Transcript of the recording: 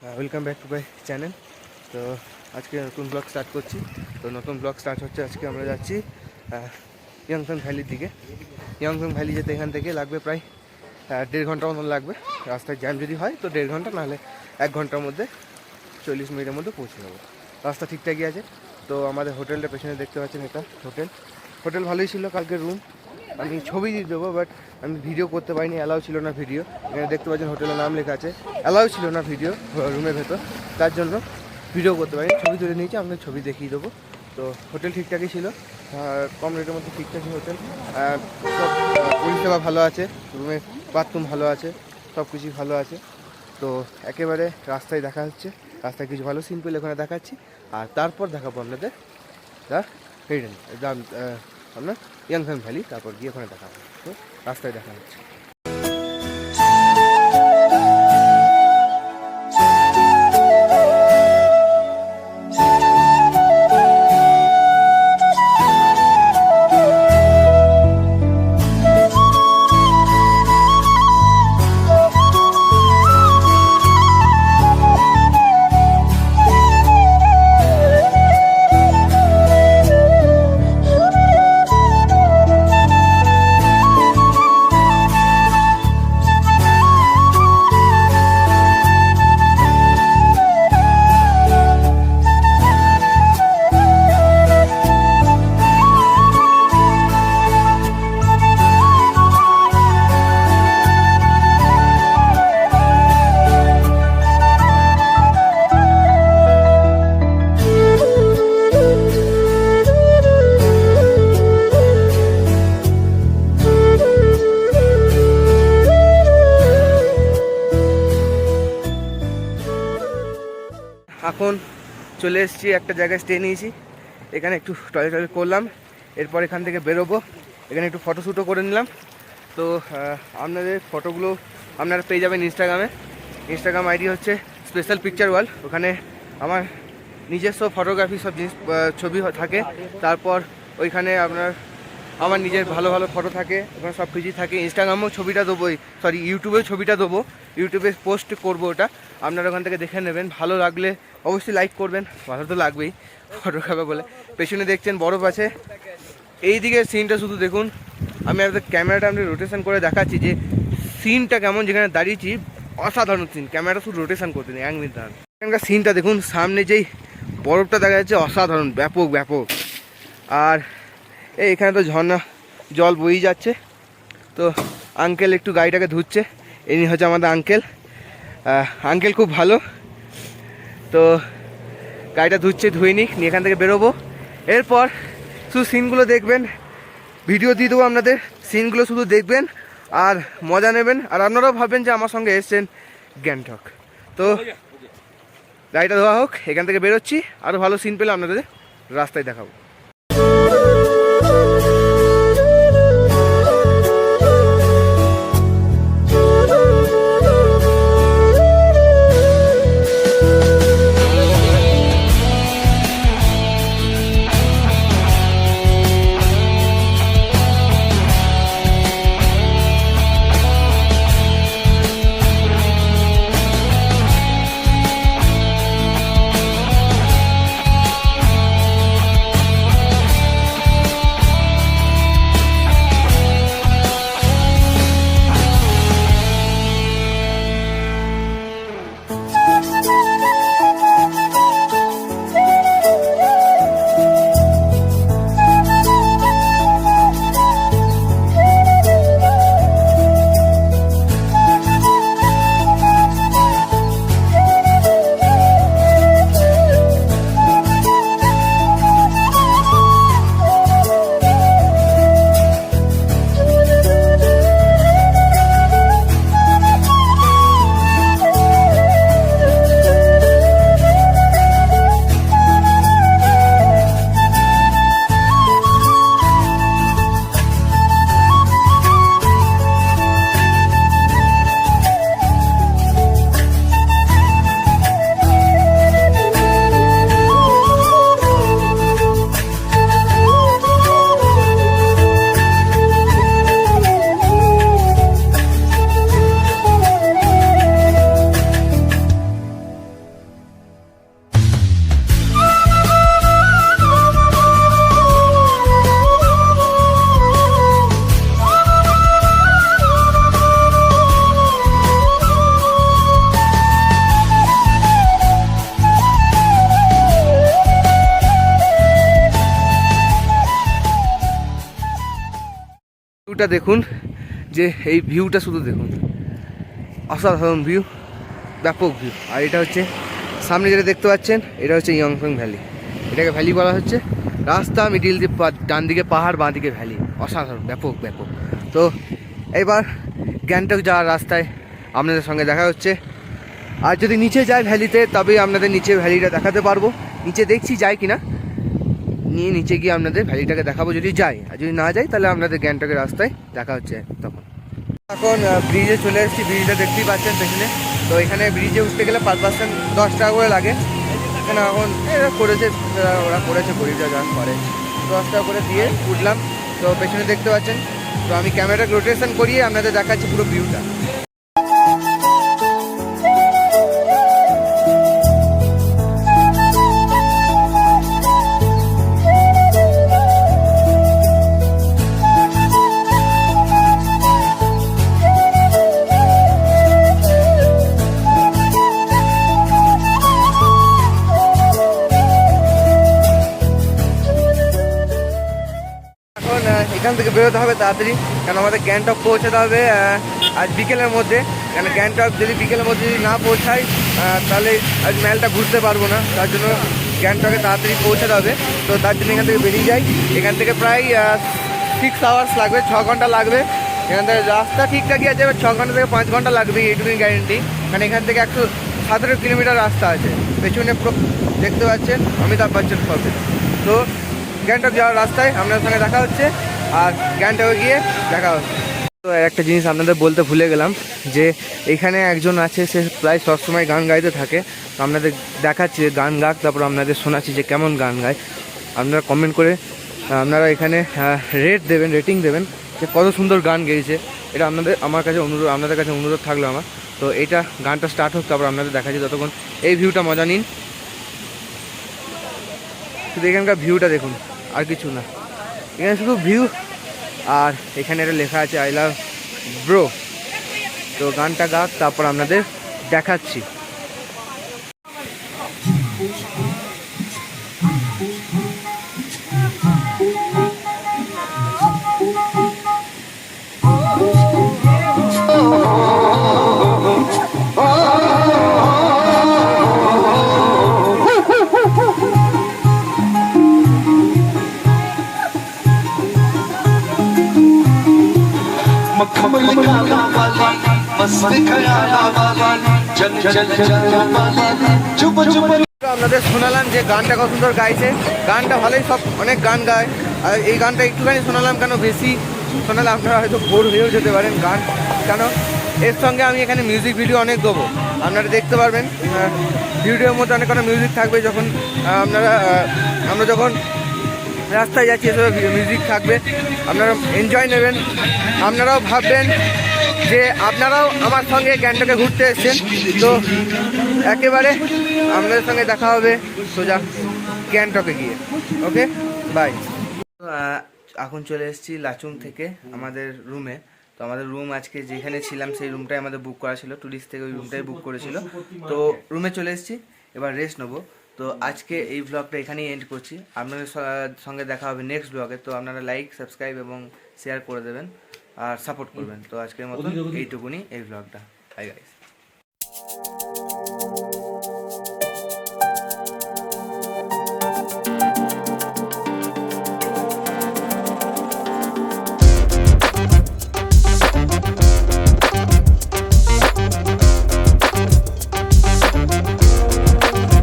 Welcome back to my channel. তো আজকে নতুন ব্লগ স্টার্ট করছি। তো নতুন ব্লগ স্টার্ট হচ্ছে, আজকে আমরা যাচ্ছি ইয়াংথং ভ্যালির দিকে। ইয়াংথং ভ্যালি যেতে এখান থেকে লাগবে প্রায় 1.5 ঘন্টা মতন লাগবে। রাস্তায় জ্যাম যদি হয় তো 1.5 ঘন্টা, নাহলে 1 ঘন্টার মধ্যে 40 মিনিটের মধ্যে পৌঁছে যাবো। রাস্তা ঠিকঠাকই আছে। তো আমাদের হোটেলটা পেছনে দেখতে পাচ্ছেন, এটা হোটেল ভালোই ছিল। কালকে রুম আমি ছবি দিয়ে দেবো, বাট আমি ভিডিও করতে পারিনি, অ্যালাউ ছিল না ভিডিও। এখানে দেখতে পাচ্ছেন হোটেলের নাম লেখা আছে, অ্যালাউ ছিল না ভিডিও রুমের ভেতর, তার জন্য ভিডিও করতে পারিনি। ছবি তুলে নিয়েছি, আপনাদের ছবি দেখিয়ে দেবো। তো হোটেল ঠিকঠাকই ছিল, কম রেটের মধ্যে ঠিকঠাকই হোটেল। সব পরিষেবা ভালো আছে, রুমের বাথরুম ভালো আছে, সব কিছুই ভালো আছে। তো একেবারে রাস্তায় দেখা হচ্ছে, রাস্তায় কিছু ভালো সিন পেলে ওখানে দেখাচ্ছি, আর তারপর দেখাবো আপনাদের দ্য হিডেন আপনার ইয়াংথং ভ্যালি। তারপর গিয়ে ওখানে দেখা হবে। তো রাস্তায় দেখা হচ্ছে। এখন চলে এসেছি, একটা জায়গায় স্টে নিয়েছি। এখানে একটু টয়লেট করলাম, এরপর এখান থেকে বেরোবো। এখানে একটু ফটোশ্যুটও করে নিলাম। তো আপনাদের ফটোগুলো আপনারা পেয়ে যাবেন ইনস্টাগ্রাম আইডি হচ্ছে স্পেশাল পিকচার ওয়াল। ওখানে আমার নিজস্ব ফটোগ্রাফি সব জিনিস ছবি থাকে। তারপর ওইখানে আমার নিজের ভালো ভালো ফটো থাকে, ওখানে সব কিছুই থাকে। ইনস্টাগ্রামেও ছবিটা দেবো, ইউটিউবেও ছবিটা দেবো, ইউটিউবে পোস্ট করবো। ওটা আপনারা ওখান থেকে দেখে নেবেন। ভালো লাগলে অবশ্যই লাইক করবেন, ভালো তো লাগবেই ফটোগ্রাফার বলে। পেছনে দেখছেন বরফ আছে। এই দিকে সিনটা শুধু দেখুন, আমি আপনাদের ক্যামেরাটা রোটেশন করে দেখাচ্ছি যে সিনটা কেমন। যেখানে দাঁড়িয়েছি অসাধারণ সিন, ক্যামেরাটা শুধু রোটেশন করতে নেই, 1 মিনিট দাঁড়ান। এখানকার সিনটা দেখুন, সামনে যেই বরফটা দেখা যাচ্ছে অসাধারণ, ব্যাপক। আর এখানে তো ঝর্ণা জল বয়েই যাচ্ছে। তো আঙ্কেল একটু গাড়িটাকে ধুচ্ছে, ইনি হচ্ছে আমাদের আঙ্কেল খুব ভালো। তো গাড়িটা ধুয়ে নিয়ে এখান থেকে বেরোবো। এরপর শুধু সিনগুলো দেখবেন, ভিডিও দিয়ে দেবো আপনাদের, সিনগুলো শুধু দেখবেন আর মজা নেবেন। আর আপনারাও ভাববেন যে আমার সঙ্গে এসছেন গ্যাংটক। তো গাড়িটা ধোয়া হোক, এখান থেকে বেরোচ্ছি। আরও ভালো সিন পেলে আপনাদের রাস্তায় দেখাবো। ভিউটা দেখুন, যে এই ভিউটা শুধু দেখুন, অসাধারণ ভিউ, ব্যাপক ভিউ। আর এটা হচ্ছে সামনে যেটা দেখতে পাচ্ছেন, এটা হচ্ছে ইয়ংফং ভ্যালি। এটাকে ভ্যালি বলা হচ্ছে। রাস্তা মিডিল দিয়ে, ডান দিকে পাহাড়, বাঁ দিকে ভ্যালি, অসাধারণ, ব্যাপক ব্যাপক। তো এবার গ্যাংটক যাওয়ার রাস্তায় আপনাদের সঙ্গে দেখা হচ্ছে। আর যদি নিচে যায় ভ্যালিতে, তবেই আপনাদের নিচে ভ্যালিটা দেখাতে পারবো। নিচে দেখছি যাই কিনা, নিয়ে নিচে গিয়ে আপনাদের ভ্যালিটাকে দেখাবো যদি যাই। আর যদি না যাই তাহলে আপনাদের গ্যাংটকের রাস্তায় দেখা হচ্ছে তখন। এখন ব্রিজে চলে এসেছি, ব্রিজটা দেখতেই পাচ্ছেন পেছনে। তো এখানে ব্রিজে উঠতে গেলে পার পার্সন 10 টাকা করে লাগে। এখানে এখন এরা করেছে, ওরা করেছে গরিবরা যা করে, 10 টাকা করে দিয়ে উঠলাম। তো পেছনে দেখতে পাচ্ছেন। তো আমি ক্যামেরা রোটেশন করিয়ে আপনাদের দেখাচ্ছি পুরো ভিউটা। এখান থেকে বেরোতে হবে তাড়াতাড়ি, কারণ আমাদের গ্যাংটক পৌঁছাতে হবে আজ বিকেলের মধ্যে। কারণ গ্যাংটক যদি বিকেলের মধ্যে যদি না পৌঁছাই, তাহলে আজ মেলটা ঘুরতে পারবো না। তার জন্য গ্যাংটকে তাড়াতাড়ি পৌঁছাতে হবে। তো তার জন্য এখান থেকে বেরিয়ে যাই। এখান থেকে প্রায় 6 আওয়ার্স লাগবে, 6 ঘন্টা লাগবে। এখান থেকে রাস্তা ঠিকঠাকই আছে, এবার 6 ঘন্টা থেকে 5 ঘন্টা লাগবে, এইটুকুই গ্যারেন্টি। কারণ এখান থেকে 117 কিলোমিটার রাস্তা আছে। পেছনে পুরো দেখতে পাচ্ছেন অমিতাভ বচ্চন হবে। তো গ্যাংটক যাওয়ার রাস্তায় আপনাদের সঙ্গে দেখা হচ্ছে, আর গ্যাংটকে গিয়ে দেখা হচ্ছে। তো একটা জিনিস আপনাদের বলতে ভুলে গেলাম, যে এখানে একজন আছে, সে প্রায় সবসময় গান গাইতে থাকে। তো আপনাদের দেখাচ্ছি গান গাক, তারপর আপনাদের শোনাচ্ছি যে কেমন গান গায়। আপনারা কমেন্ট করে আপনারা এখানে রেটিং দেবেন যে কত সুন্দর গান গেয়েছে। এটা আমার কাছে অনুরোধ, আপনাদের কাছে অনুরোধ থাকলো আমার। তো এইটা গানটা স্টার্ট হোক, তারপর আপনাদের দেখাচ্ছি। ততক্ষণ এই ভিউটা মজা নিন, শুধু এখানকার ভিউটা দেখুন, আর কিছু না। এখানে শুধু ভিউ, আর এখানে একটা লেখা আছে আই লাভ ব্রো। তো গানটা গাক, তারপর আপনাদের দেখাচ্ছি। আপনাদের শোনালাম যে গানটা কত সুন্দর গাইছে। গানটা ভালোই, সব অনেক গান গায়। আর এই গানটা একটুখানি শোনালাম, কেন বেশি শোনালে আপনারা হয়তো বোর হয়েও যেতে পারেন গান। কেন এর সঙ্গে আমি এখানে মিউজিক ভিডিও অনেক দেবো, আপনারা দেখতে পারবেন। ভিডিওর মধ্যে অনেক কোনো মিউজিক থাকবে। যখন আমরা যখন রাস্তায় যাচ্ছি, এসব মিউজিক থাকবে, আপনারা এনজয় নেবেন। আপনারাও ভাববেন যে আপনারাও আমার সঙ্গে গ্যাংটকে ঘুরতে এসেছেন। তো একেবারে আপনাদের সঙ্গে দেখা হবে সোজা গ্যাংটকে গিয়ে। ওকে, বাই। এখন চলে এসেছি লাচুং থেকে আমাদের রুমে। তো আমাদের রুম আজকে যেখানে ছিলাম সেই রুমটাই আমাদের বুক করা ছিল, টুরিস্ট থেকে ওই রুমটাই বুক করেছিল। তো রুমে চলে এসেছি, এবার রেস্ট নেবো। তো আজকে এই ব্লগটা এখানেই এন্ড করছি। আপনাদের সঙ্গে দেখা হবে নেক্সট ব্লগে। তো আপনারা লাইক, সাবস্ক্রাইব এবং শেয়ার করে দেবেন, আর সাপোর্ট করবেন। তো আজকের মতো এইটুকুনি এই ব্লগটা। Bye guys.